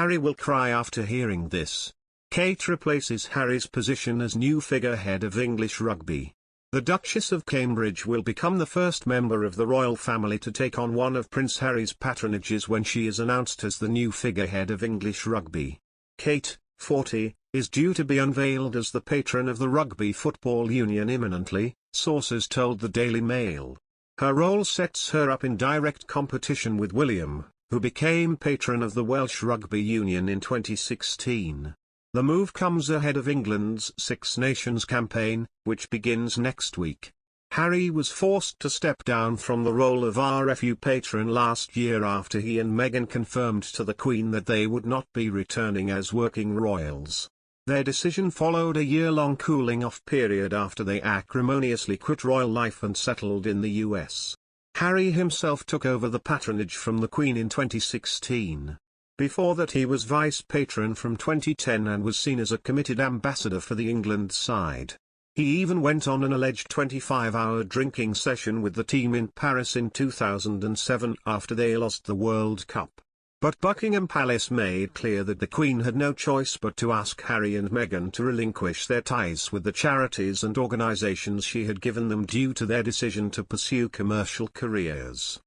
Harry will cry after hearing this. Kate replaces Harry's position as new figurehead of English rugby. The Duchess of Cambridge will become the first member of the royal family to take on one of Prince Harry's patronages when she is announced as the new figurehead of English rugby. Kate, 40, is due to be unveiled as the patron of the Rugby Football Union imminently, sources told the Daily Mail. Her role sets her up in direct competition with William, who became patron of the Welsh Rugby Union in 2016. The move comes ahead of England's Six Nations campaign, which begins next week. Harry was forced to step down from the role of RFU patron last year after he and Meghan confirmed to the Queen that they would not be returning as working royals. Their decision followed a year-long cooling-off period after they acrimoniously quit royal life and settled in the US. Harry himself took over the patronage from the Queen in 2016. Before that he was vice-patron from 2010 and was seen as a committed ambassador for the England side. He even went on an alleged 25-hour drinking session with the team in Paris in 2007 after they lost the World Cup. But Buckingham Palace made clear that the Queen had no choice but to ask Harry and Meghan to relinquish their ties with the charities and organisations she had given them due to their decision to pursue commercial careers.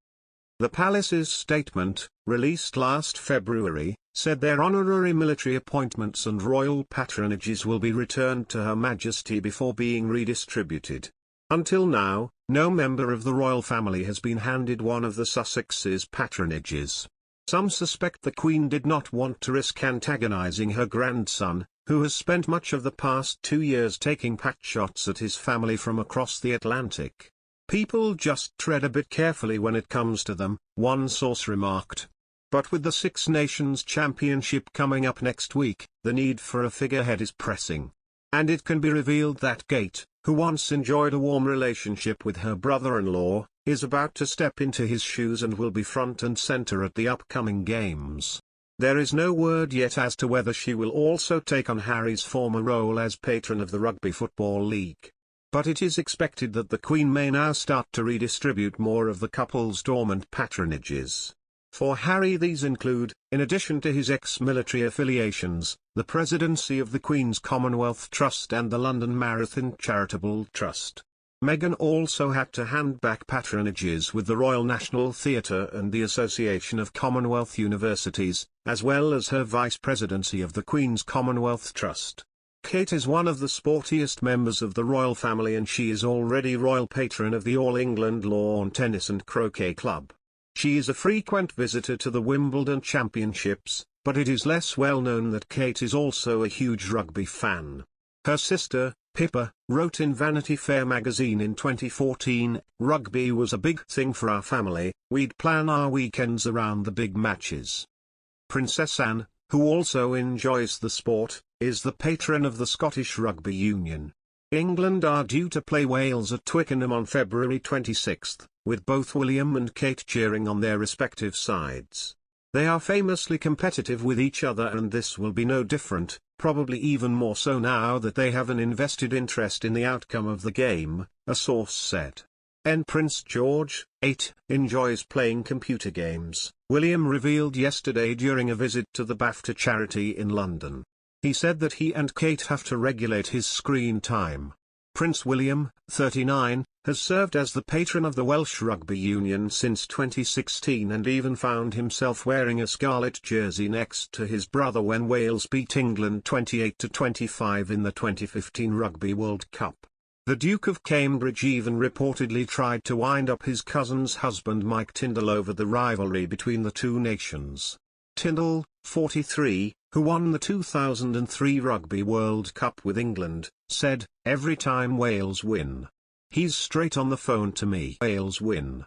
The palace's statement, released last February, said their honorary military appointments and royal patronages will be returned to Her Majesty before being redistributed. Until now, no member of the royal family has been handed one of the Sussex's patronages. Some suspect the Queen did not want to risk antagonizing her grandson, who has spent much of the past 2 years taking potshots at his family from across the Atlantic. People just tread a bit carefully when it comes to them, one source remarked. But with the Six Nations Championship coming up next week, the need for a figurehead is pressing. And it can be revealed that Kate, who once enjoyed a warm relationship with her brother-in-law, is about to step into his shoes and will be front and center at the upcoming games. There is no word yet as to whether she will also take on Harry's former role as patron of the Rugby Football League. But it is expected that the Queen may now start to redistribute more of the couple's dormant patronages. For Harry these include, in addition to his ex-military affiliations, the presidency of the Queen's Commonwealth Trust and the London Marathon Charitable Trust. Meghan also had to hand back patronages with the Royal National Theatre and the Association of Commonwealth Universities, as well as her vice-presidency of the Queen's Commonwealth Trust. Kate is one of the sportiest members of the royal family and she is already royal patron of the All England Lawn Tennis and Croquet Club. She is a frequent visitor to the Wimbledon Championships, but it is less well known that Kate is also a huge rugby fan. Her sister, Pippa, wrote in Vanity Fair magazine in 2014, "Rugby was a big thing for our family, we'd plan our weekends around the big matches." Princess Anne, who also enjoys the sport, is the patron of the Scottish Rugby Union. England are due to play Wales at Twickenham on February 26, with both William and Kate cheering on their respective sides. They are famously competitive with each other and this will be no different, probably even more so now that they have an invested interest in the outcome of the game, a source said. Prince George, 8, enjoys playing computer games, William revealed yesterday during a visit to the BAFTA charity in London. He said that he and Kate have to regulate his screen time. Prince William, 39, has served as the patron of the Welsh Rugby Union since 2016 and even found himself wearing a scarlet jersey next to his brother when Wales beat England 28-25 in the 2015 Rugby World Cup. The Duke of Cambridge even reportedly tried to wind up his cousin's husband Mike Tindall over the rivalry between the two nations. Tindall, 43, who won the 2003 Rugby World Cup with England, said, "Every time Wales win. He's straight on the phone to me. Wales win.